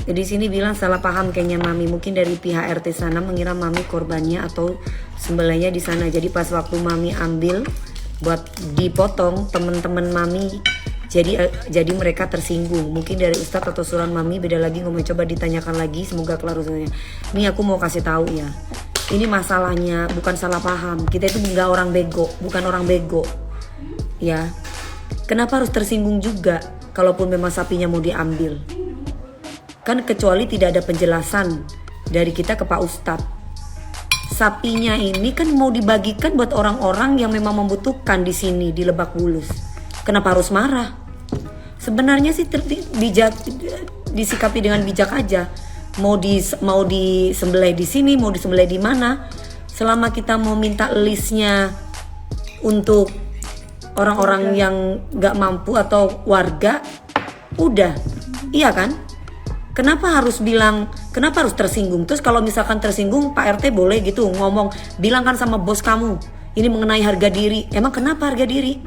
Di sini bilang salah paham kayaknya Mami, mungkin dari pihak RT sana mengira Mami korbannya atau sembelihnya di sana. Jadi pas waktu Mami ambil buat dipotong, teman-teman Mami jadi mereka tersinggung. Mungkin dari Ustadz atau suran Mami beda lagi ngomong, coba ditanyakan lagi, semoga kelar urusannya. Nih aku mau kasih tahu ya. Ini masalahnya bukan salah paham. Kita itu enggak orang bego, bukan orang bego. Ya. Kenapa harus tersinggung juga kalaupun memang sapinya mau diambil? Kan kecuali tidak ada penjelasan dari kita ke Pak Ustadz. Sapinya ini kan mau dibagikan buat orang-orang yang memang membutuhkan di sini di Lebak Bulus. Kenapa harus marah? Sebenarnya sih disikapi dengan bijak aja. Mau disembelih di sini, mau disembelih di mana. Selama kita mau minta listnya untuk orang-orang yang gak mampu atau warga, udah, iya kan? Kenapa harus tersinggung? Terus kalau misalkan tersinggung, Pak RT boleh gitu ngomong, bilangkan sama bos kamu, ini mengenai harga diri. Emang kenapa harga diri?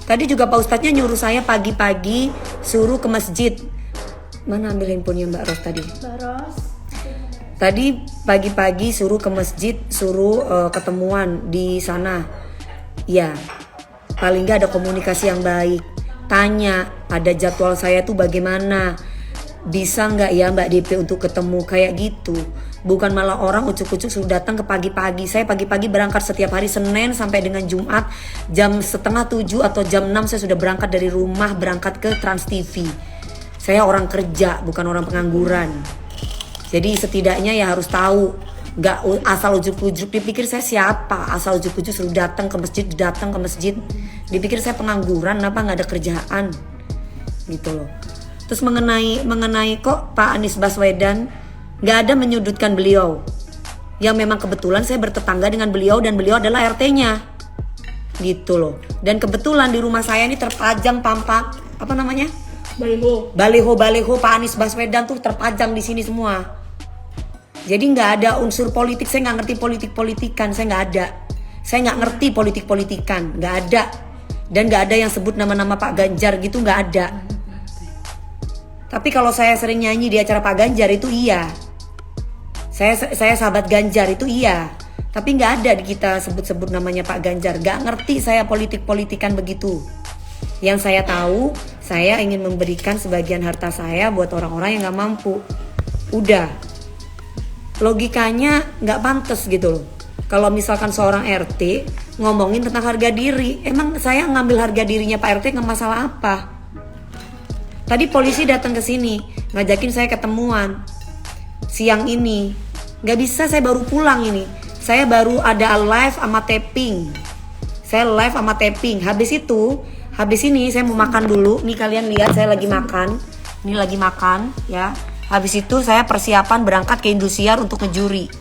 Tadi juga Pak Ustadznya nyuruh saya pagi-pagi suruh ke masjid. Mana ambil handphonenya Mbak Ros tadi? Mbak Ros. Tadi pagi-pagi suruh ke masjid, suruh ketemuan di sana. Ya, paling gak ada komunikasi yang baik. Tanya, ada jadwal saya tuh bagaimana, bisa nggak ya Mbak DP untuk ketemu, kayak gitu. Bukan malah orang ucuk-ucuk suruh datang ke pagi-pagi. Saya pagi-pagi berangkat setiap hari Senin sampai dengan Jumat jam 6:30 atau jam 6 saya sudah berangkat dari rumah, berangkat ke Trans TV. Saya orang kerja, bukan orang pengangguran. Jadi setidaknya ya harus tahu. Nggak asal ujuk-ujuk, dipikir saya siapa, asal ujuk-ujuk suruh datang ke masjid, dipikir saya pengangguran, apa nggak ada kerjaan gitu loh. Terus mengenai kok Pak Anies Baswedan, nggak ada menyudutkan beliau, yang memang kebetulan saya bertetangga dengan beliau dan beliau adalah RT-nya gitu loh. Dan kebetulan di rumah saya ini terpajang baliho Pak Anies Baswedan tuh terpajang di sini semua. Jadi nggak ada unsur politik, saya nggak ngerti politik-politikan, saya nggak ada. Saya nggak ngerti politik-politikan, nggak ada. Dan nggak ada yang sebut nama-nama Pak Ganjar gitu, nggak ada. Tapi kalau saya sering nyanyi di acara Pak Ganjar itu iya. Saya sahabat Ganjar itu iya. Tapi nggak ada di kita sebut-sebut namanya Pak Ganjar. Nggak ngerti saya politik-politikan begitu. Yang saya tahu, saya ingin memberikan sebagian harta saya buat orang-orang yang nggak mampu. Udah. Logikanya nggak pantas gitu loh. Kalau misalkan seorang RT ngomongin tentang harga diri, emang saya ngambil harga dirinya Pak RT nggak masalah apa? Tadi polisi datang ke sini ngajakin saya ketemuan siang ini, nggak bisa, saya baru pulang ini. Saya baru ada live sama taping. Habis ini saya mau makan dulu. Nih kalian lihat saya lagi makan. Ini lagi makan ya. Habis itu saya persiapan berangkat ke Indosiar untuk ngejuri.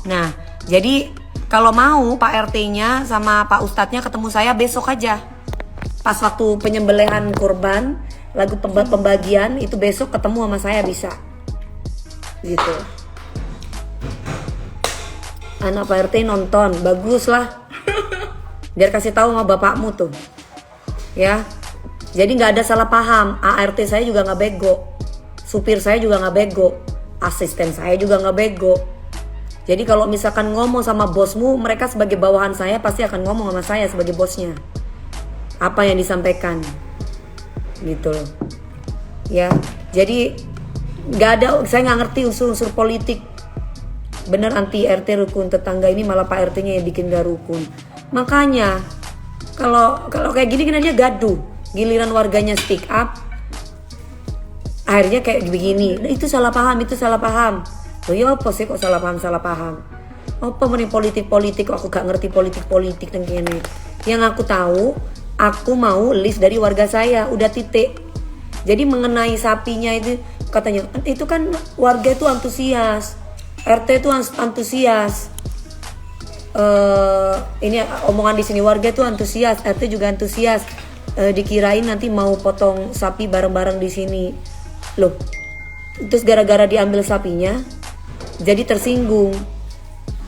Nah, jadi kalau mau Pak RT-nya sama Pak Ustadznya ketemu saya besok aja. Pas waktu penyembelihan kurban, lagu pembagian itu besok ketemu sama saya bisa. Gitu. Anak Pak RT nonton, bagus lah. Biar kasih tahu sama bapakmu tuh. Ya. Jadi nggak ada salah paham. ART saya juga nggak bego. Supir saya juga nggak bego, asisten saya juga nggak bego. Jadi kalau misalkan ngomong sama bosmu, mereka sebagai bawahan saya pasti akan ngomong sama saya sebagai bosnya. Apa yang disampaikan, gitu loh. Ya, jadi nggak ada, saya nggak ngerti unsur-unsur politik. Bener anti RT rukun tetangga ini malah Pak RT-nya yang bikin gak rukun. Makanya kalau kayak gini kan aja gaduh, giliran warganya speak up. Akhirnya kayak begini, nah, itu salah paham. Oh ya apa sih kok salah paham? Apa mending politik kok aku gak ngerti politik dan gini. Yang aku tahu, aku mau list dari warga saya, udah titik. Jadi mengenai sapinya itu katanya, itu kan warga itu antusias, RT itu antusias. Ini omongan di sini, warga itu antusias, RT juga antusias. Dikirain nanti mau potong sapi bareng-bareng di sini. Loh, terus gara-gara diambil sapinya jadi tersinggung.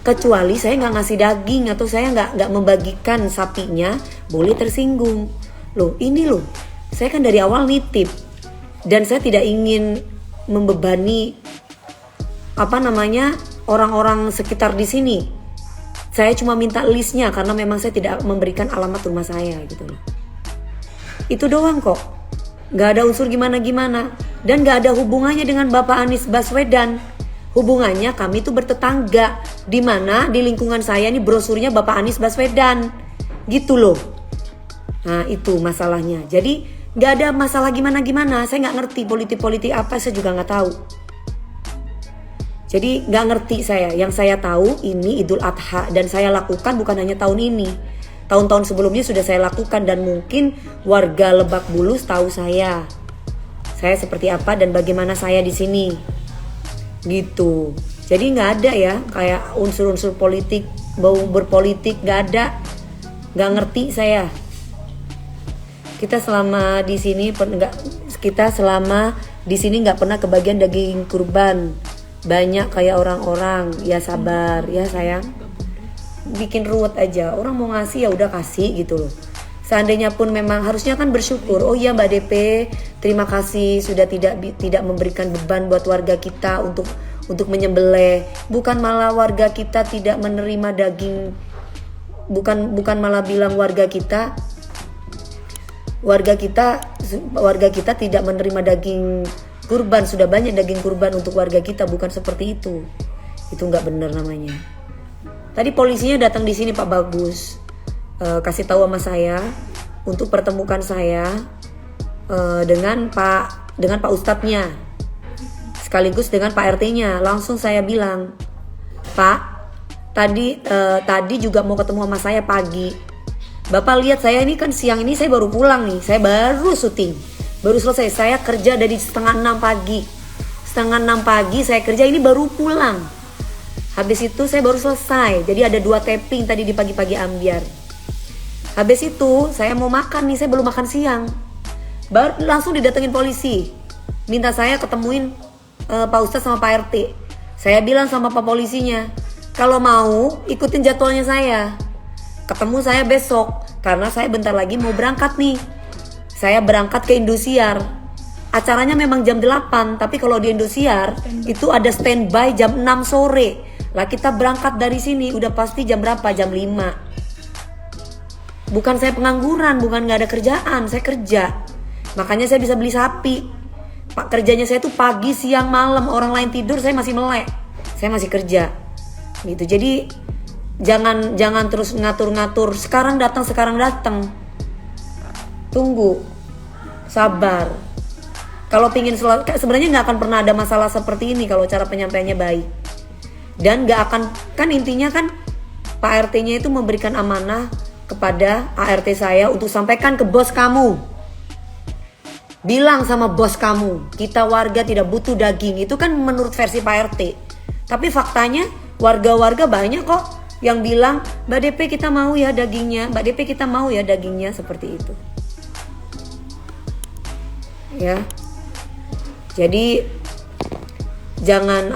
Kecuali saya nggak ngasih daging atau saya nggak membagikan sapinya, boleh tersinggung. Loh ini loh, saya kan dari awal nitip Dan saya tidak ingin membebani orang-orang sekitar di sini. Saya cuma minta listnya karena memang saya tidak memberikan alamat rumah saya gitu loh. Itu doang kok. Gak ada unsur gimana-gimana. Dan gak ada hubungannya dengan Bapak Anies Baswedan. Hubungannya kami itu bertetangga. Dimana di lingkungan saya ini brosurnya Bapak Anies Baswedan. Gitu loh. Nah itu masalahnya. Jadi gak ada masalah gimana-gimana. Saya gak ngerti politik-politik apa, saya juga gak tahu. Jadi gak ngerti saya. Yang saya tahu ini Idul Adha. Dan saya lakukan bukan hanya tahun ini. Tahun-tahun sebelumnya sudah saya lakukan. Dan mungkin warga Lebak Bulus tahu saya seperti apa dan bagaimana saya di sini. Gitu. Jadi gak ada ya kayak unsur-unsur politik, bau berpolitik, gak ada. Gak ngerti saya. Kita selama di sini nggak pernah kebagian daging kurban. Banyak kayak orang-orang, ya sabar ya sayang. Bikin ruwet aja. Orang mau ngasih ya udah kasih gitu loh. Seandainya pun memang harusnya kan bersyukur. Oh iya Mbak DP, terima kasih sudah tidak memberikan beban buat warga kita untuk menyembelih. Bukan malah warga kita tidak menerima daging. Bukan malah bilang warga kita tidak menerima daging kurban. Sudah banyak daging kurban untuk warga kita, bukan seperti itu. Itu nggak benar namanya. Tadi polisinya datang di sini Pak Bagus, kasih tahu sama saya untuk pertemukan saya dengan Pak Ustadznya, sekaligus dengan Pak RT-nya. Langsung saya bilang, Pak, tadi juga mau ketemu sama saya pagi. Bapak lihat saya ini kan siang ini saya baru pulang nih, saya baru syuting, baru selesai. Saya kerja dari setengah 6 pagi saya kerja, ini baru pulang. Habis itu saya baru selesai, jadi ada 2 taping tadi di pagi-pagi ambiar. Habis itu saya mau makan nih, saya belum makan siang, baru langsung didatengin polisi, minta saya ketemuin Pak Ustadz sama Pak RT. Saya bilang sama Pak polisinya, kalau mau ikutin jadwalnya saya. Ketemu saya besok, karena saya bentar lagi mau berangkat nih. Saya berangkat ke Indosiar. Acaranya memang jam 8, tapi kalau di Indosiar itu ada standby jam 6 sore. Lah kita berangkat dari sini udah pasti jam berapa? Jam 5. Bukan saya pengangguran, bukan gak ada kerjaan, saya kerja. Makanya saya bisa beli sapi. Pak kerjanya saya tuh pagi, siang, malam. Orang lain tidur, saya masih melek. Saya masih kerja. Gitu. Jadi Jangan terus ngatur-ngatur. Sekarang datang. Tunggu, sabar. Kalau pingin sebenarnya nggak akan pernah ada masalah seperti ini kalau cara penyampaiannya baik. Dan nggak akan, kan intinya kan Pak RT-nya itu memberikan amanah kepada ART saya untuk sampaikan ke bos kamu. Bilang sama bos kamu, kita warga tidak butuh daging. Itu kan menurut versi Pak RT. Tapi faktanya warga-warga banyak kok yang bilang, Mbak DP kita mau ya dagingnya, Mbak DP kita mau ya dagingnya, seperti itu. Ya. Jadi jangan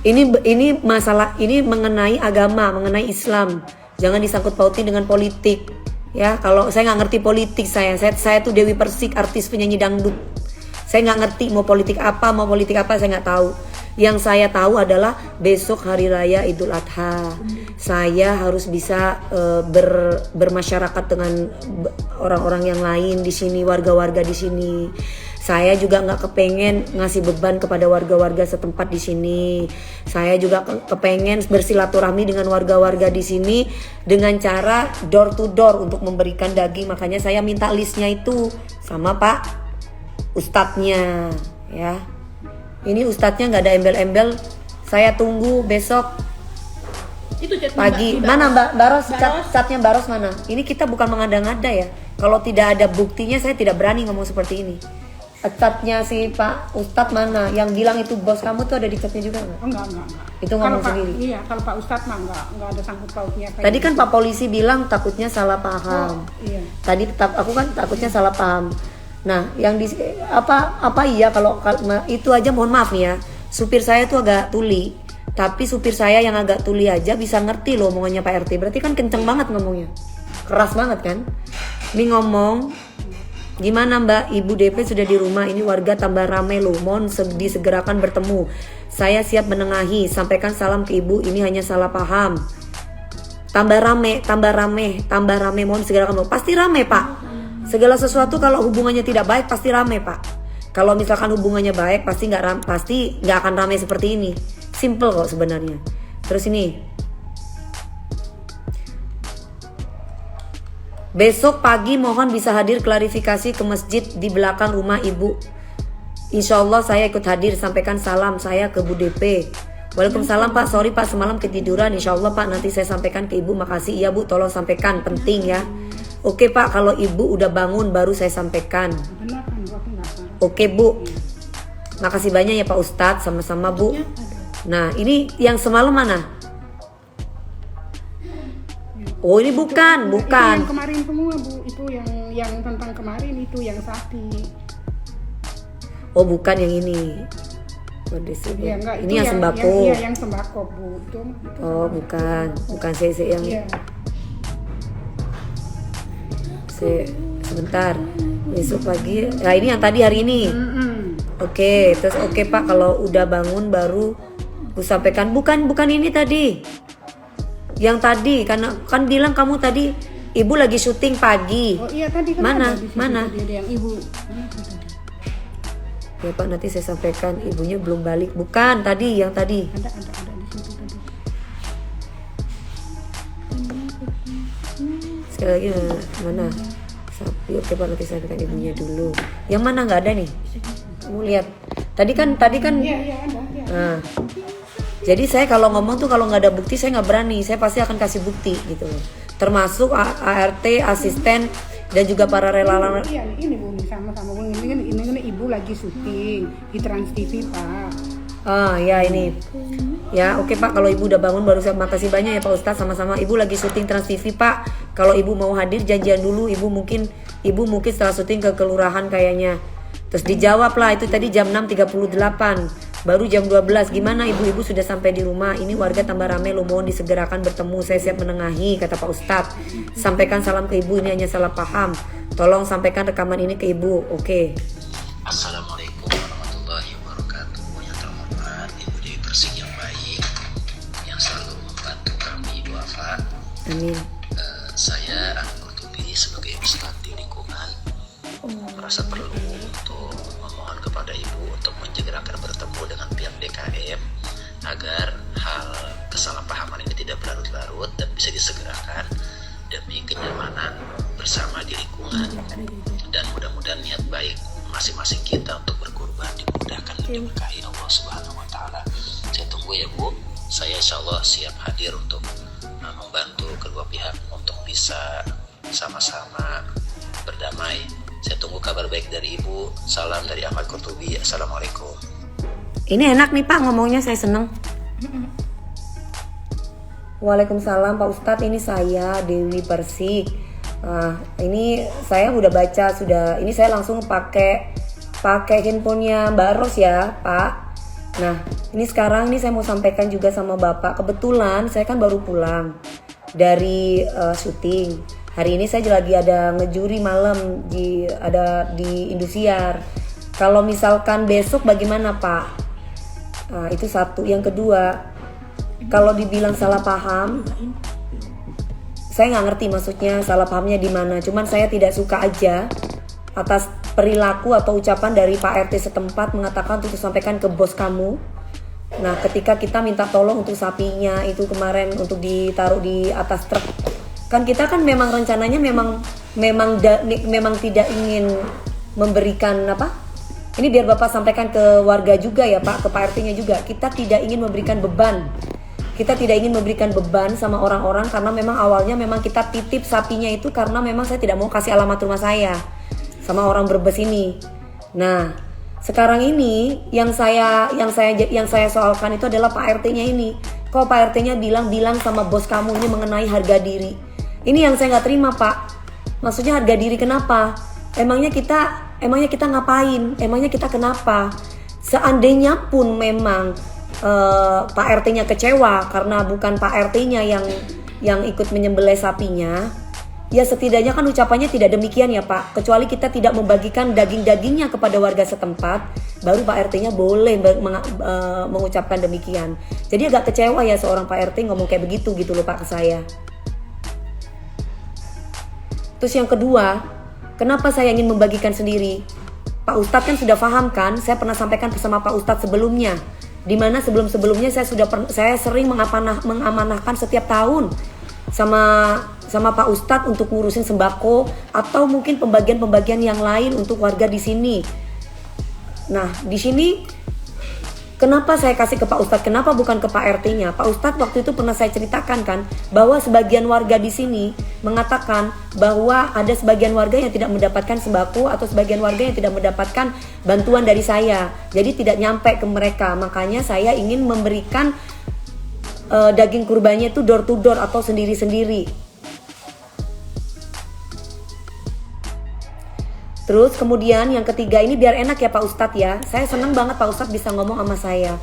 ini masalah ini mengenai agama, mengenai Islam. Jangan disangkut pautin dengan politik. Ya, kalau saya nggak ngerti politik, saya tuh Dewi Persik, artis penyanyi dangdut. Saya nggak ngerti mau politik apa saya nggak tahu. Yang saya tahu adalah besok hari raya Idul Adha. Saya harus bisa bermasyarakat dengan orang-orang yang lain di sini, warga-warga di sini. Saya juga nggak kepengen ngasih beban kepada warga-warga setempat di sini. Saya juga kepengen bersilaturahmi dengan warga-warga di sini dengan cara door to door untuk memberikan daging. Makanya saya minta listnya itu sama Pak Ustadznya, ya. Ini ustadznya nggak ada embel-embel. Saya tunggu besok itu pagi. Mana Mbak Baros? Catnya Baros mana? Ini kita bukan mengada-ngada ya. Kalau tidak ada buktinya saya tidak berani ngomong seperti ini. Catnya si Pak Ustadz mana? Yang bilang itu bos kamu tuh ada di catnya juga nggak? Enggak. Itu ngomong sendiri. Iya, kalau Pak Ustadz mah enggak ada sangkut pautnya. Tadi kan Pak polisi bilang takutnya salah paham. Iya. Tadi aku kan takutnya salah paham. Nah, yang di apa iya kalau itu aja mohon maaf nih ya. Supir saya tuh agak tuli, tapi supir saya yang agak tuli aja bisa ngerti loh omongannya Pak RT. Berarti kan kenceng banget ngomongnya. Keras banget kan? Mi ngomong, gimana Mbak, Ibu DP sudah di rumah, ini warga tambah rame loh, mohon disegerakan bertemu. Saya siap menengahi, sampaikan salam ke Ibu, ini hanya salah paham. Tambah rame, mohon disegerakan. Pasti rame Pak. Segala sesuatu kalau hubungannya tidak baik pasti rame Pak. Kalau misalkan hubungannya baik pasti nggak akan rame seperti ini. Simple kok sebenarnya. Terus ini, besok pagi mohon bisa hadir klarifikasi ke masjid di belakang rumah Ibu. Insya Allah saya ikut hadir, sampaikan salam saya ke Bu DP. Waalaikumsalam Pak, sorry Pak semalam ketiduran. Insya Allah Pak nanti saya sampaikan ke Ibu. Makasih. Iya Bu, tolong sampaikan, penting ya. Oke Pak, kalau Ibu udah bangun baru saya sampaikan. Oke Bu, makasih banyak ya Pak Ustadz, sama-sama Bu. Nah ini yang semalam mana? Oh ini bukan. Itu yang kemarin semua Bu, itu yang tentang kemarin itu yang sapi. Oh bukan yang ini. Ya, enggak, ini yang sembako. Iya yang sembako Bu. Itu oh bukan CC yang. Iya. Sebentar. Besok pagi. Nah ini yang tadi hari ini. Oke, terus oke Pak, kalau udah bangun baru ku sampaikan. Bukan ini tadi. Yang tadi kan bilang kamu tadi Ibu lagi syuting pagi. Oh iya tadi kan mana? ada di situ, Mana? Tadi ada yang Ibu. Ya Pak, nanti saya sampaikan, ibunya belum balik. Bukan tadi, yang tadi. Ada di situ tadi. Sekali lagi mana? Sapi. Oke Pak, nanti saya sampaikan ibunya dulu. Yang mana nggak ada nih? Kamu lihat. Tadi kan. Iya ada. Nah, jadi saya kalau ngomong tuh kalau nggak ada bukti saya nggak berani. Saya pasti akan kasih bukti gitu loh. Termasuk ART, asisten dan juga para relawan. Iya ini Bu, sama-sama Bu. Ini kan Ibu lagi syuting di Trans TV Pak. Ah ya ini. Ya oke Pak, kalau Ibu udah bangun baru saya makasih banyak ya Pak Ustadz, sama-sama. Ibu lagi syuting Trans TV Pak. Kalau Ibu mau hadir janjian dulu. Ibu mungkin setelah syuting ke kelurahan kayaknya. Terus dijawab lah itu tadi jam 6.38. Baru jam 12, gimana ibu-ibu sudah sampai di rumah? Ini warga tambah rame loh, mohon disegerakan bertemu. Saya siap menengahi, kata Pak Ustadz. Sampaikan salam ke ibu, ini hanya salah paham. Tolong sampaikan rekaman ini ke ibu. Oke. Assalamualaikum warahmatullahi wabarakatuh. Yang terhormat Ibu Dewi Persik yang baik, yang selalu membantu kami duafa. Amin. Saya Anwar Tubi sebagai Ustadz di lingkungan merasa perlu untuk memohon kepada Ibu untuk menjegerakan bertemu dengan pihak DKM agar hal kesalahpahaman ini tidak berlarut-larut dan bisa disegerakan demi kenyamanan bersama di lingkungan, dan mudah-mudahan niat baik masing-masing kita untuk berkorban dimudahkan dan diberkahi Allah Subhanahu wa taala. Saya tunggu ya Bu. Saya insya Allah siap hadir untuk membantu kedua pihak untuk bisa sama-sama berdamai. Saya tunggu kabar baik dari Ibu. Salam dari Ahmad Qurtubi. Assalamualaikum. Ini enak nih Pak ngomongnya, saya seneng. Waalaikumsalam Pak Ustadz, ini saya Dewi Persik. Ini saya udah baca sudah. Ini saya langsung pakai handphonenya Mbak Ros ya Pak. Nah ini sekarang ini saya mau sampaikan juga sama Bapak. Kebetulan saya kan baru pulang dari syuting. Hari ini saya lagi ada ngejuri malam di Indosiar. Kalau misalkan besok bagaimana Pak? Itu satu. Yang kedua, kalau dibilang salah paham, saya nggak ngerti maksudnya salah pahamnya di mana. Cuman saya tidak suka aja atas perilaku atau ucapan dari Pak RT setempat mengatakan untuk sampaikan ke bos kamu. Nah, ketika kita minta tolong untuk sapinya itu kemarin untuk ditaruh di atas truk, kan kita kan memang rencananya memang tidak ingin memberikan apa? Ini biar Bapak sampaikan ke warga juga ya Pak, ke Pak RT-nya juga. Kita tidak ingin memberikan beban. Kita tidak ingin memberikan beban sama orang-orang karena memang awalnya memang kita titip sapinya itu karena memang saya tidak mau kasih alamat rumah saya sama orang Brebes ini. Nah, sekarang ini yang saya soalkan itu adalah Pak RT-nya ini. Kok Pak RT-nya bilang sama bos kamu ini mengenai harga diri. Ini yang saya nggak terima Pak. Maksudnya harga diri kenapa? Emangnya kita ngapain? Emangnya kita kenapa? Seandainya pun memang Pak RT-nya kecewa karena bukan Pak RT-nya yang ikut menyembelih sapinya, ya setidaknya kan ucapannya tidak demikian ya Pak. Kecuali kita tidak membagikan daging-dagingnya kepada warga setempat, baru Pak RT-nya boleh mengucapkan demikian. Jadi agak kecewa ya seorang Pak RT ngomong kayak begitu gitu loh Pak ke saya. Terus yang kedua, kenapa saya ingin membagikan sendiri? Pak Ustadz kan sudah paham kan, saya pernah sampaikan bersama Pak Ustadz sebelumnya, dimana sebelum-sebelumnya saya sering mengamanahkan setiap tahun sama Pak Ustadz untuk ngurusin sembako atau mungkin pembagian-pembagian yang lain untuk warga di sini. Nah, di sini kenapa saya kasih ke Pak Ustadz? Kenapa bukan ke Pak RT-nya? Pak Ustadz waktu itu pernah saya ceritakan kan bahwa sebagian warga di sini mengatakan bahwa ada sebagian warga yang tidak mendapatkan sembako atau sebagian warga yang tidak mendapatkan bantuan dari saya. Jadi tidak nyampe ke mereka. Makanya saya ingin memberikan daging kurbannya itu door to door atau sendiri-sendiri. Terus kemudian yang ketiga ini biar enak ya Pak Ustadz ya. Saya seneng banget Pak Ustadz bisa ngomong sama saya.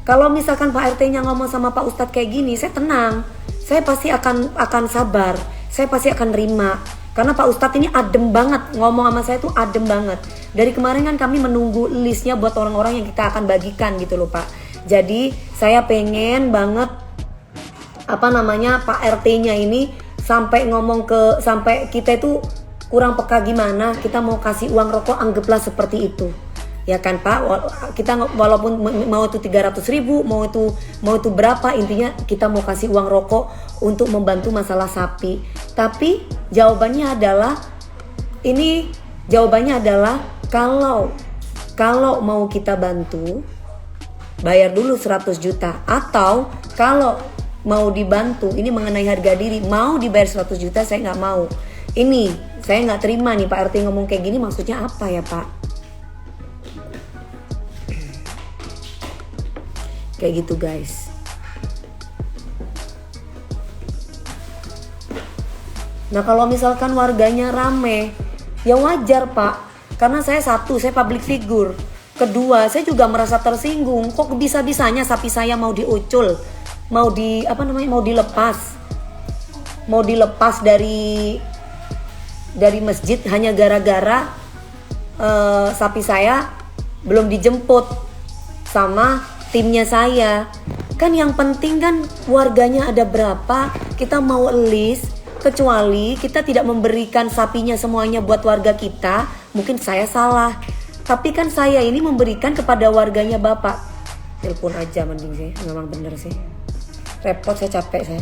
Kalau misalkan Pak RT-nya ngomong sama Pak Ustadz kayak gini, saya tenang. Saya pasti akan sabar. Saya pasti akan terima. Karena Pak Ustadz ini adem banget. Ngomong sama saya tuh adem banget. Dari kemarin kan kami menunggu listnya buat orang-orang yang kita akan bagikan gitu loh Pak. Jadi saya pengen banget Pak RT-nya ini sampai kita itu kurang peka gimana, kita mau kasih uang rokok anggaplah seperti itu. Ya kan Pak, kita walaupun mau itu 300.000, mau itu berapa, intinya kita mau kasih uang rokok untuk membantu masalah sapi. Tapi jawabannya adalah kalau mau kita bantu bayar dulu 100 juta, atau kalau mau dibantu ini mengenai harga diri, mau dibayar 100 juta saya nggak mau. Ini saya nggak terima nih Pak RT ngomong kayak gini, maksudnya apa ya Pak? Kayak gitu guys. Nah kalau misalkan warganya rame, ya wajar Pak. Karena saya public figure. Kedua, saya juga merasa tersinggung. Kok bisa-bisanya sapi saya mau diucul, mau dilepas dari masjid hanya gara-gara sapi saya belum dijemput sama timnya saya. Kan yang penting kan warganya ada berapa, kita mau list. Kecuali kita tidak memberikan sapinya semuanya buat warga kita, mungkin saya salah. Tapi kan saya ini memberikan kepada warganya Bapak. Telepon aja mending sih, memang bener sih. Repot, saya capek saya.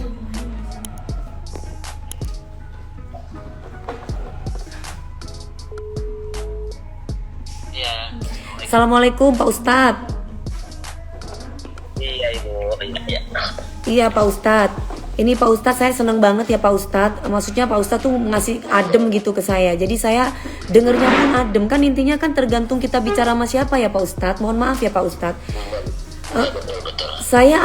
Assalamualaikum Pak Ustadz. Iya Ibu. Iya Pak Ustadz. Ini Pak Ustadz saya seneng banget ya Pak Ustadz. Maksudnya Pak Ustadz tuh ngasih adem gitu ke saya. Jadi saya dengernya pun adem. Kan intinya kan tergantung kita bicara sama siapa ya Pak Ustadz. Mohon maaf ya Pak Ustadz. Saya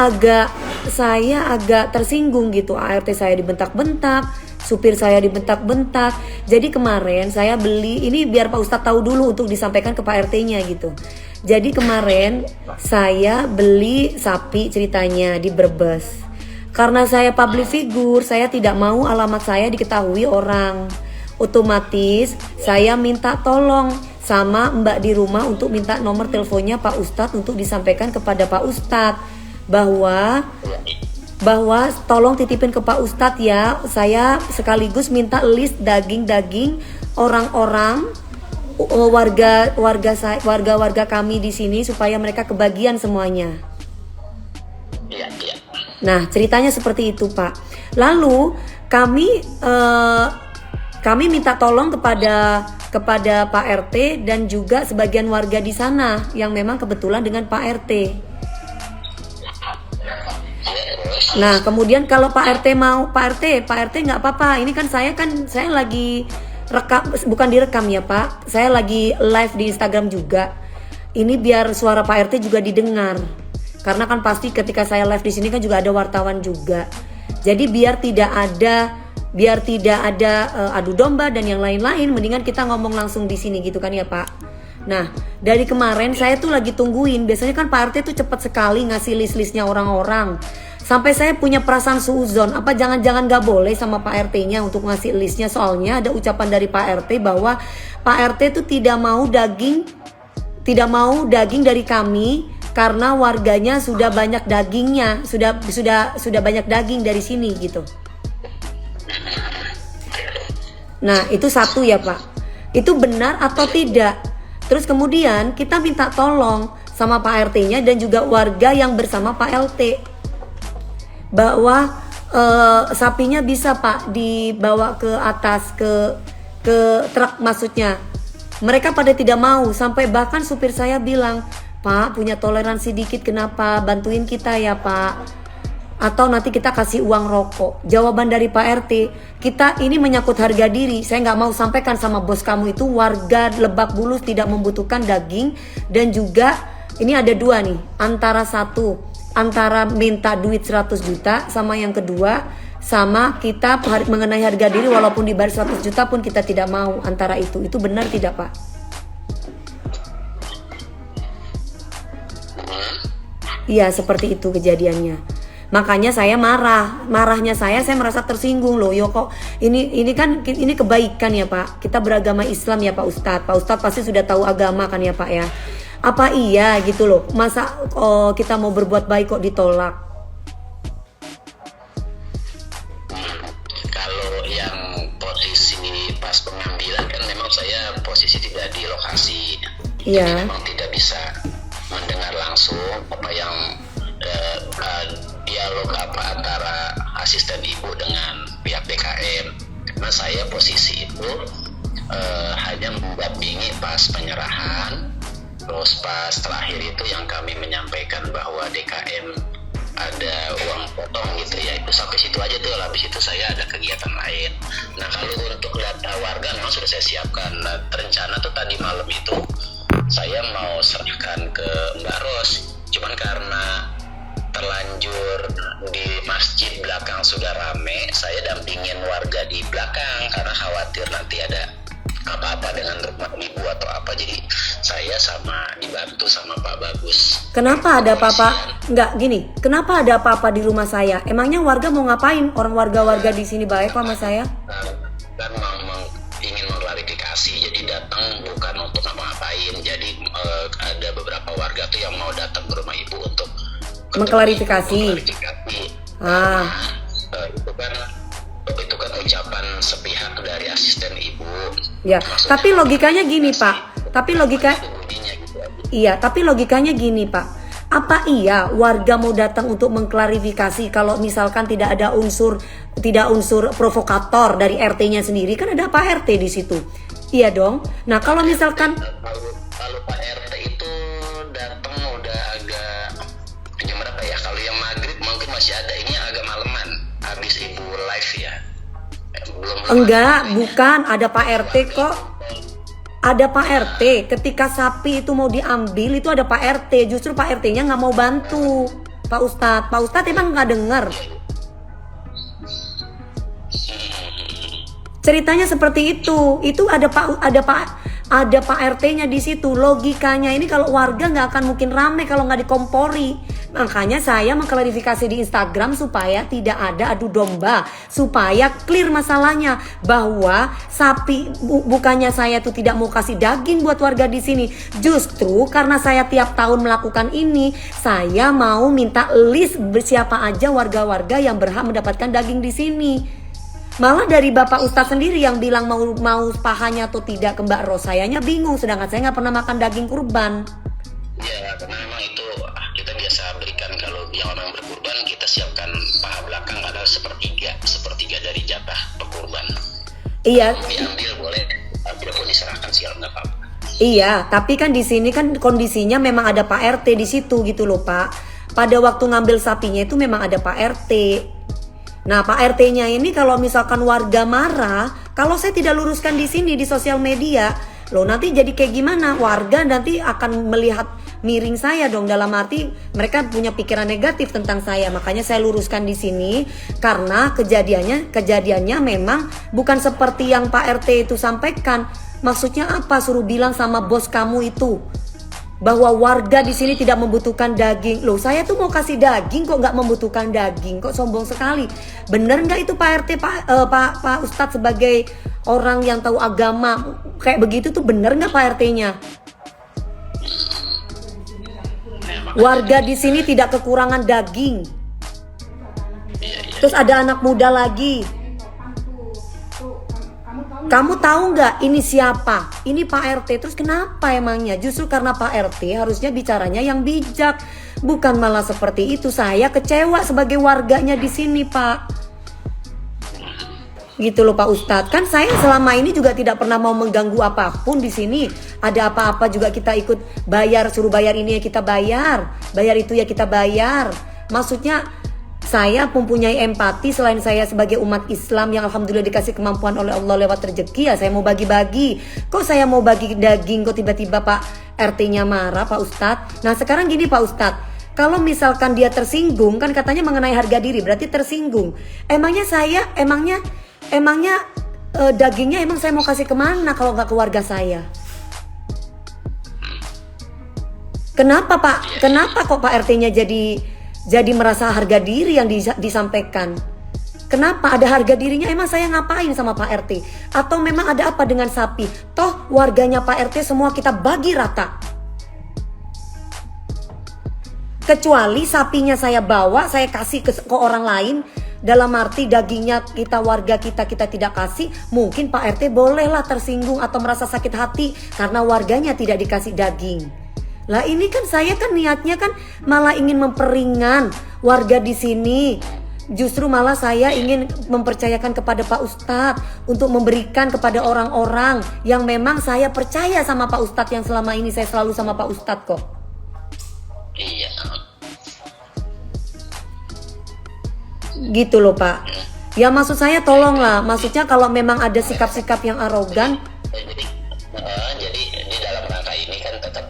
agak tersinggung gitu. ART saya dibentak-bentak, supir saya dibentak-bentak. Jadi kemarin saya beli, ini biar Pak Ustadz tahu dulu untuk disampaikan ke Pak RT-nya gitu. Jadi kemarin saya beli sapi ceritanya di Brebes. Karena saya public figure, saya tidak mau alamat saya diketahui orang. Otomatis saya minta tolong sama Mbak di rumah untuk minta nomor teleponnya Pak Ustadz untuk disampaikan kepada Pak Ustadz bahwa tolong titipin ke Pak Ustadz ya. Saya sekaligus minta list daging-daging orang-orang warga kami di sini supaya mereka kebagian semuanya. Nah, ceritanya seperti itu, Pak. Lalu kami minta tolong kepada Pak RT dan juga sebagian warga di sana yang memang kebetulan dengan Pak RT. Nah, kemudian kalau Pak RT mau, Pak RT nggak apa-apa. Ini kan saya lagi rekam, bukan direkam ya Pak. Saya lagi live di Instagram juga. Ini biar suara Pak RT juga didengar. Karena kan pasti ketika saya live di sini kan juga ada wartawan juga. Jadi biar tidak ada adu domba dan yang lain-lain, mendingan kita ngomong langsung di sini gitu kan ya Pak. Nah, dari kemarin saya tuh lagi tungguin. Biasanya kan Pak RT tuh cepat sekali ngasih list-listnya orang-orang. Sampai saya punya perasaan suuzon, apa jangan-jangan gak boleh sama Pak RT-nya untuk ngasih listnya. Soalnya ada ucapan dari Pak RT bahwa Pak RT itu tidak mau daging dari kami karena warganya sudah banyak dagingnya, sudah banyak daging dari sini gitu. Nah itu satu ya Pak, itu benar atau tidak? Terus kemudian kita minta tolong sama Pak RT-nya dan juga warga yang bersama Pak LT bahwa sapinya bisa Pak dibawa ke atas ke truk maksudnya. Mereka pada tidak mau, sampai bahkan supir saya bilang, Pak punya toleransi dikit, kenapa bantuin kita ya Pak, atau nanti kita kasih uang rokok. Jawaban dari Pak RT, kita ini menyangkut harga diri, saya nggak mau sampaikan sama bos kamu itu warga Lebak Bulus tidak membutuhkan daging. Dan juga ini ada dua nih, antara minta duit 100 juta sama yang kedua sama kita mengenai harga diri walaupun dibayar 100 juta pun kita tidak mau, antara itu benar tidak Pak? Iya seperti itu kejadiannya. Makanya saya marahnya saya merasa tersinggung loh. Yo kok ini kan ini kebaikan ya Pak, kita beragama Islam ya Pak Ustadz pasti sudah tahu agama kan ya Pak ya. Apa iya gitu loh, masa kita mau berbuat baik kok ditolak? Kalau yang posisi pas pengambilan kan memang saya posisi tidak di lokasi. Iya. Jadi memang tidak bisa mendengar langsung apa yang dialog apa antara asisten ibu dengan pihak DKM. Karena saya posisi itu hanya mendampingi pas penyerahan. Terus pas terakhir itu yang kami menyampaikan bahwa DKM ada uang potong gitu ya, itu sampai situ aja tuh. Habis itu saya ada kegiatan lain. Nah kalau untuk data warga memang sudah saya siapkan. Nah, rencana tuh tadi malam itu saya mau serahkan ke Mbak Ros, cuman karena terlanjur di masjid belakang sudah rame, saya dampingin warga di belakang karena khawatir nanti ada apa-apa dengan rumah ibu atau apa. Jadi saya dibantu sama Pak Bagus. Kenapa ada apa-apa? Enggak gini, kenapa ada apa-apa di rumah saya? Emangnya warga mau ngapain? Orang warga di sini baik kok sama saya. Dan ingin mengklarifikasi, jadi datang bukan untuk ngapain. Jadi ada beberapa warga tuh yang mau datang ke rumah ibu untuk mengklarifikasi. Nah, itu kan ucapan sepihak dari asisten ibu. Ya, tapi logikanya gini Pak. Tapi logikanya gini Pak. Apa iya warga mau datang untuk mengklarifikasi kalau misalkan tidak ada unsur provokator dari RT-nya sendiri? Kan ada Pak RT di situ. Iya dong. Nah, kalau misalkan kalau Pak RT itu datang udah agak jam berapa ya? Kalau yang maghrib mungkin masih ada, ini agak maleman. Habis ibu live ya. Bukan, ada Pak RT kok. Ada Pak RT, ketika sapi itu mau diambil itu ada Pak RT. Justru Pak RT-nya nggak mau bantu Pak Ustadz emang nggak dengar. Ceritanya seperti itu ada Pak RT-nya di situ. Logikanya ini kalau warga nggak akan mungkin rame kalau nggak dikompori. Makanya saya mengklarifikasi di Instagram supaya tidak ada adu domba, supaya clear masalahnya bahwa sapi bukannya saya tuh tidak mau kasih daging buat warga di sini. Justru karena saya tiap tahun melakukan ini, saya mau minta list siapa aja warga-warga yang berhak mendapatkan daging di sini. Malah dari Bapak Ustadz sendiri yang bilang mau pahanya atau tidak ke Mbak Ros, sayanya bingung, sedangkan saya nggak pernah makan daging kurban. Ya, karena memang itu kita biasa berikan kalau yang orang berkurban, kita siapkan paha belakang ada sepertiga dari jatah pekurban. Iya. Diambil boleh, ambil pun diserahkan sial nggak apa-apa. Iya, tapi kan di sini kan kondisinya memang ada Pak RT di situ gitu loh Pak. Pada waktu ngambil sapinya itu memang ada Pak RT. Nah Pak RT-nya ini kalau misalkan warga marah, kalau saya tidak luruskan di sini di sosial media, loh nanti jadi kayak gimana? Warga nanti akan melihat miring saya dong, dalam arti mereka punya pikiran negatif tentang saya. Makanya saya luruskan di sini karena kejadiannya memang bukan seperti yang Pak RT itu sampaikan. Maksudnya apa? Suruh bilang sama bos kamu itu. bahwa warga di sini tidak membutuhkan daging. Loh, saya tuh mau kasih daging kok nggak membutuhkan daging, kok sombong sekali. Bener nggak itu Pak RT, Pak Ustadz sebagai orang yang tahu agama kayak begitu tuh bener nggak Pak RT-nya? Warga di sini tidak kekurangan daging. Terus ada anak muda lagi. Kamu tahu nggak ini siapa? Ini Pak RT. Terus kenapa emangnya? Justru karena Pak RT harusnya bicaranya yang bijak, bukan malah seperti itu. Saya kecewa sebagai warganya di sini, Pak. Gitu loh Pak Ustadz. Kan saya selama ini juga tidak pernah mau mengganggu apapun di sini. Ada apa-apa juga kita ikut bayar, suruh bayar ini ya kita bayar, bayar itu ya kita bayar. Maksudnya saya mempunyai empati selain saya sebagai umat Islam yang alhamdulillah dikasih kemampuan oleh Allah lewat rezeki ya saya mau bagi-bagi. Kok saya mau bagi daging kok tiba-tiba Pak RT-nya marah Pak Ustadz. Nah sekarang gini Pak Ustadz, kalau misalkan dia tersinggung kan katanya mengenai harga diri berarti tersinggung. Emangnya dagingnya emang saya mau kasih kemana kalau nggak ke warga saya? Kenapa Pak? Kenapa kok Pak RT-nya jadi merasa harga diri yang disampaikan? Kenapa ada harga dirinya? Emang saya ngapain sama Pak RT? Atau memang ada apa dengan sapi? Toh warganya Pak RT semua kita bagi rata. Kecuali sapinya saya bawa, saya kasih ke orang lain. Dalam arti dagingnya kita warga kita tidak kasih, mungkin Pak RT bolehlah tersinggung atau merasa sakit hati karena warganya tidak dikasih daging. Lah ini kan saya kan niatnya kan malah ingin memperingan warga di sini. Justru malah saya ingin mempercayakan kepada Pak Ustadz untuk memberikan kepada orang-orang yang memang saya percaya sama Pak Ustadz, yang selama ini saya selalu sama Pak Ustadz kok. Iya. Gitu loh Pak. Ya maksud saya tolonglah, maksudnya kalau memang ada sikap-sikap yang arogan. Jadi ini dalam rangka ini kan tetap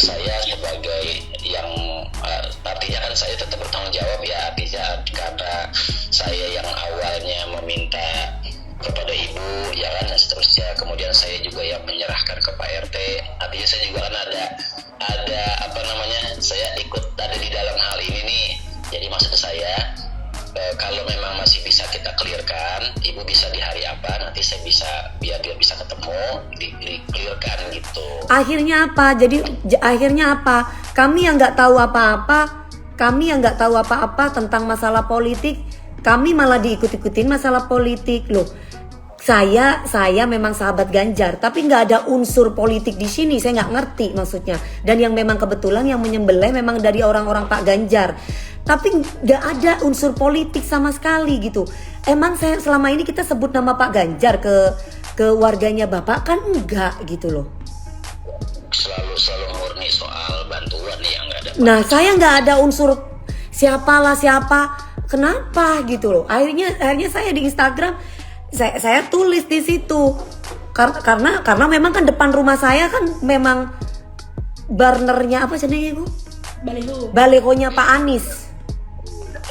saya sebagai yang artinya kan saya tetap bertanggung jawab ya, artinya karena saya yang awalnya meminta kepada ibu ya kan dan seterusnya, kemudian saya juga yang menyerahkan ke Pak RT, artinya saya juga kan ada apa namanya, saya ikut ada di dalam hal ini nih. Jadi maksud saya kalau memang masih bisa kita clearkan, ibu bisa di hari apa, nanti saya bisa biar dia bisa ketemu di clearkan gitu. Akhirnya apa? Jadi akhirnya apa? Kami yang nggak tahu apa-apa tentang masalah politik, kami malah diikut-ikutin masalah politik loh. Saya memang sahabat Ganjar, tapi nggak ada unsur politik di sini. Saya nggak ngerti maksudnya. Dan yang memang kebetulan yang menyembelih memang dari orang-orang Pak Ganjar. Tapi nggak ada unsur politik sama sekali gitu. Emang saya selama ini kita sebut nama Pak Ganjar ke warganya Bapak kan enggak gitu loh. Selalu murni soal bantuan nih yang nggak ada. Nah saya nggak ada unsur siapa. Kenapa gitu loh. Akhirnya saya di Instagram saya tulis di situ karena memang kan depan rumah saya kan memang burnernya apa sih Bu? Balihonya Pak Anies.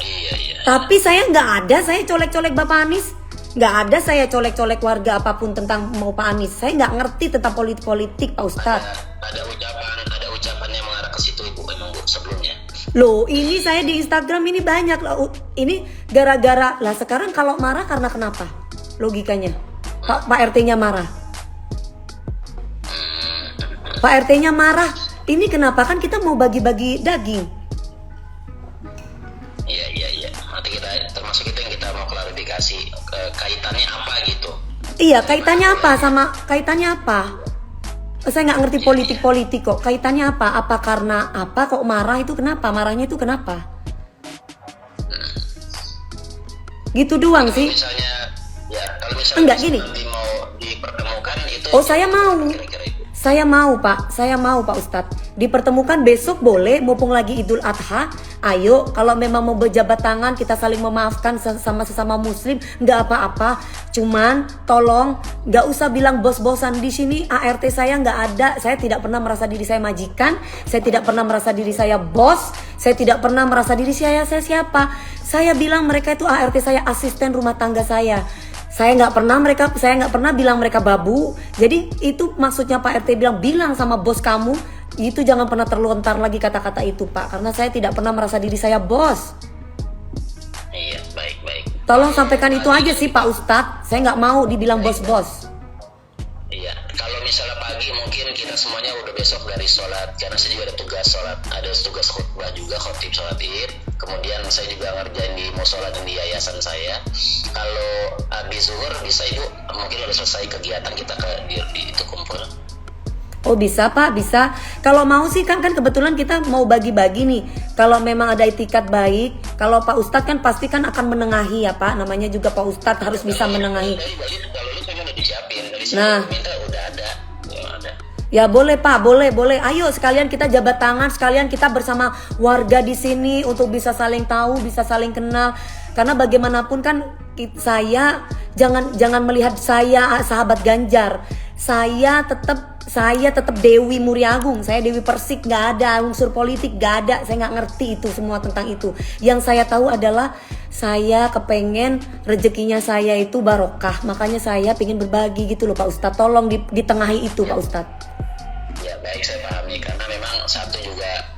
Iya. Tapi saya nggak ada saya colek-colek Bapak Anies, nggak ada saya colek-colek warga apapun tentang mau Pak Anies. Saya nggak ngerti tentang politik Pak Ustadz. Ada ucapan yang mengarah ke situ Ibu emang Bu sebelumnya. Loh ini saya di Instagram ini banyak loh. Ini gara-gara lah sekarang kalau marah karena kenapa? Logikanya Pak RT-nya marah. Pak RT-nya marah. Ini kenapa kan kita mau bagi-bagi daging? Iya. Nanti termasuk itu yang kita mau klarifikasi kaitannya apa gitu. Iya, kaitannya apa? Saya nggak ngerti politik kok. Kaitannya apa? Apa karena apa kok marah itu kenapa? Marahnya itu kenapa? Gitu doang sih. Kalau misalnya enggak gini. Nanti mau dipertemukan itu. Oh, saya mau. Kira-kira itu. Saya mau Pak Ustadz. Dipertemukan besok boleh, mumpung lagi Idul Adha. Ayo, kalau memang mau berjabat tangan, kita saling memaafkan sesama muslim, nggak apa-apa. Cuman tolong nggak usah bilang bos-bosan di sini. ART saya nggak ada. Saya tidak pernah merasa diri saya majikan. Saya tidak pernah merasa diri saya bos. Saya tidak pernah merasa diri saya siapa. Saya bilang mereka itu ART saya, asisten rumah tangga saya. Saya nggak pernah bilang mereka babu. Jadi itu maksudnya Pak RT bilang sama bos kamu, Itu jangan pernah terlontar lagi kata-kata itu Pak, karena saya tidak pernah merasa diri saya bos. Iya, baik. Tolong sampaikan itu aja sih Pak Ustadz, saya nggak mau dibilang bos-bos. Iya, kalau misalnya pagi mungkin kita semuanya udah besok dari sholat, karena saya juga ada tugas sholat, ada tugas khutbah juga, khotib sholat id. Kemudian saya juga ngerjain di musola dan di yayasan saya. Kalau habis zuhur bisa Ibu, mungkin udah selesai kegiatan kita di itu kumpul. Oh bisa Pak, bisa. Kalau mau sih kan kebetulan kita mau bagi-bagi nih. Kalau memang ada itikat baik, kalau Pak Ustadz kan pasti kan akan menengahi ya Pak. Namanya juga Pak Ustadz harus bisa menengahi. Kalau lu kan udah disiapin, dari sini Nah, minta udah ada. ya boleh Pak, boleh. Ayo sekalian kita jabat tangan, sekalian kita bersama warga di sini untuk bisa saling tahu, bisa saling kenal. Karena bagaimanapun kan saya jangan melihat saya sahabat Ganjar. Saya tetap Dewi Muriagung, saya Dewi Persik, nggak ada unsur politik, nggak ada, saya nggak ngerti itu semua tentang itu. Yang saya tahu adalah saya kepengen rezekinya saya itu barokah, makanya saya pengen berbagi gitu loh Pak Ustadz. Tolong ditengahi itu Pak Ustadz. Ya baik, saya pahami, karena memang satu juga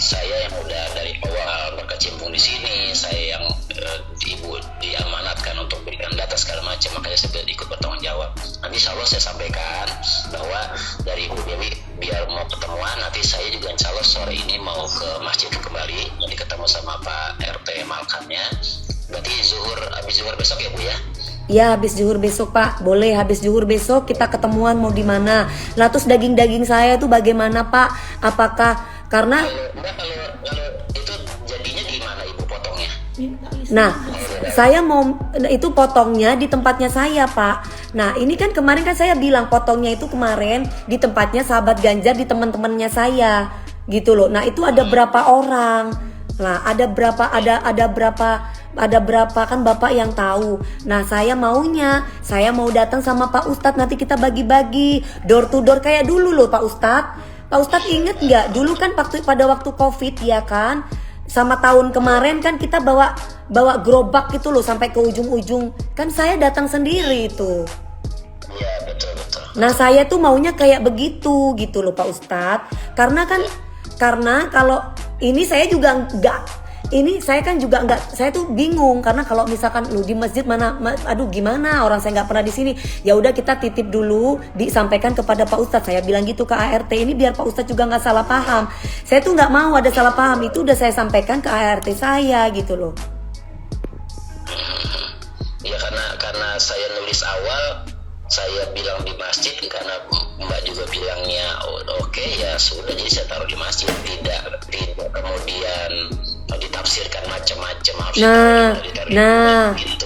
saya yang udah dari awal berkecimpung di sini, saya yang Ibu diamanatkan untuk berikan data segala macam, makanya saya ikut bertanggung jawab. Nanti insya Allah saya sampaikan bahwa dari Ibu Dewi biar mau ketemuan, nanti saya juga insya Allah sore ini mau ke masjid kembali, nanti ketemu sama Pak RT Malkamnya. Berarti habis zuhur besok ya Bu ya? Ya habis zuhur besok Pak, boleh habis zuhur besok kita ketemuan mau di mana. Lah terus daging saya itu bagaimana Pak? Apakah karena kalau itu jadinya gimana Ibu potongnya? Nah, saya mau itu potongnya di tempatnya saya, Pak. Nah, ini kan kemarin kan saya bilang potongnya itu kemarin di tempatnya sahabat Ganjar, di teman-temannya saya, gitu loh. Nah, itu ada berapa orang? Nah, ada berapa kan Bapak yang tahu. Nah, saya mau datang sama Pak Ustadz, nanti kita bagi-bagi door to door kayak dulu loh Pak Ustadz. Pak Ustadz inget nggak? Dulu kan pada waktu COVID ya kan? Sama tahun kemarin kan kita bawa gerobak gitu loh sampai ke ujung-ujung. Kan saya datang sendiri itu. Iya, betul. Nah, saya tuh maunya kayak begitu gitu loh Pak Ustadz. Karena kalau ini saya juga saya tuh bingung karena kalau misalkan lu di masjid mana, aduh gimana orang saya nggak pernah di sini. Ya udah kita titip dulu, disampaikan kepada Pak Ustadz. Saya bilang gitu ke ART ini biar Pak Ustadz juga nggak salah paham. Saya tuh nggak mau ada salah paham, itu udah saya sampaikan ke ART saya gitu loh. Ya karena saya nulis awal, saya bilang di masjid karena Mbak juga bilangnya oke, ya sudah, jadi saya taruh di masjid, tidak kemudian ditafsirkan macam-macam harus kan gitu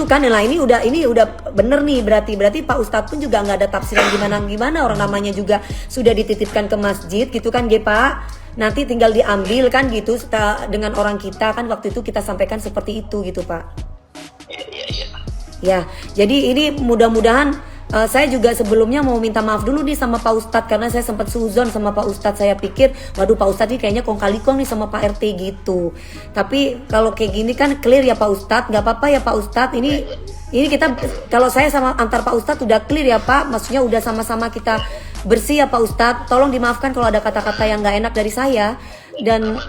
kan. Nah ini udah bener nih, berarti Pak Ustadz pun juga nggak ada tafsiran gimana orang namanya juga sudah dititipkan ke masjid gitu kan Pak. Nanti tinggal diambil kan gitu dengan orang kita kan, waktu itu kita sampaikan seperti itu gitu Pak. Iya. Ya, jadi ini mudah-mudahan saya juga sebelumnya mau minta maaf dulu nih sama Pak Ustadz karena saya sempat suzon sama Pak Ustadz. Saya pikir, waduh Pak Ustadz ini kayaknya kong kali kong nih sama Pak RT gitu. Tapi kalau kayak gini kan clear ya Pak Ustadz, nggak apa-apa ya Pak Ustadz. Ini kita kalau saya sama antar Pak Ustadz udah clear ya Pak, maksudnya udah sama-sama kita bersih ya Pak Ustadz. Tolong dimaafkan kalau ada kata-kata yang nggak enak dari saya. Dan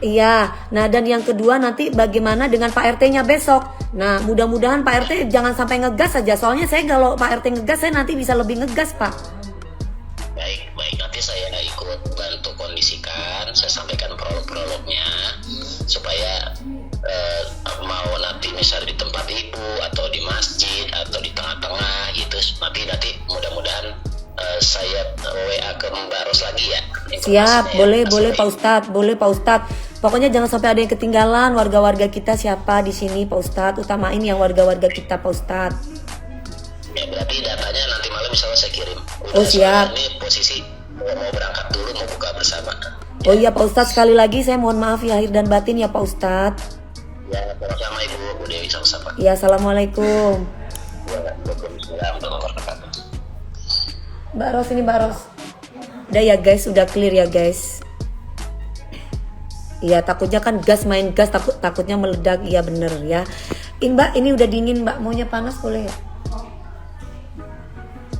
iya, nah dan yang kedua nanti bagaimana dengan Pak RT-nya besok. Nah mudah-mudahan Pak RT jangan sampai ngegas saja, soalnya saya kalau Pak RT ngegas saya nanti bisa lebih ngegas Pak. Baik, nanti saya ikut bantu kondisikan, saya sampaikan prolog-prolognya supaya mau nanti misalnya di tempat Ibu atau di masjid atau di tengah-tengah gitu, nanti mudah-mudahan saya WA ke Mbak Ros lagi ya. Siap, boleh Pak Ustadz. Pokoknya jangan sampai ada yang ketinggalan warga-warga kita siapa di sini Pak Ustadz. Utamain yang warga-warga kita Pak Ustadz. Ya berarti datanya nanti malam misalnya saya kirim. Oh siap. Ini posisi mau berangkat dulu, mau buka bersama. Oh iya Pak Ustadz, sekali lagi saya mohon maaf ya lahir dan batin ya Pak Ustadz. Ya sama Ibu Dewi sama-sama. Ya assalamualaikum. Waalaikumsalam warahmatullahi wabarakatuh. Mbak Ros ini Mbak Ros. Udah ya guys, udah clear ya guys. Iya takutnya kan main gas takutnya meledak. Iya bener ya. Mbak ini udah dingin Mbak, maunya panas boleh ya?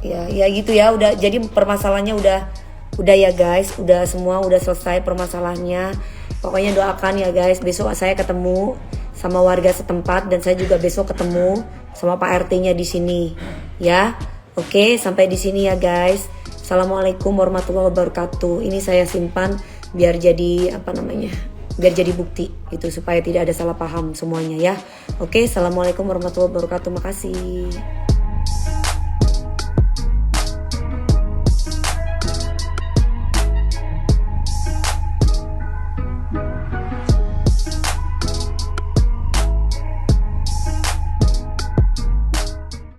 Ya gitu ya, udah, jadi permasalahannya udah ya guys, udah semua udah selesai permasalahannya. Pokoknya doakan ya guys, besok saya ketemu sama warga setempat dan saya juga besok ketemu sama Pak RT-nya di sini ya. Oke, sampai di sini ya guys. Assalamualaikum warahmatullahi wabarakatuh. Ini saya simpan biar jadi biar jadi bukti itu, supaya tidak ada salah paham semuanya ya. Oke, assalamualaikum warahmatullahi wabarakatuh. Makasih.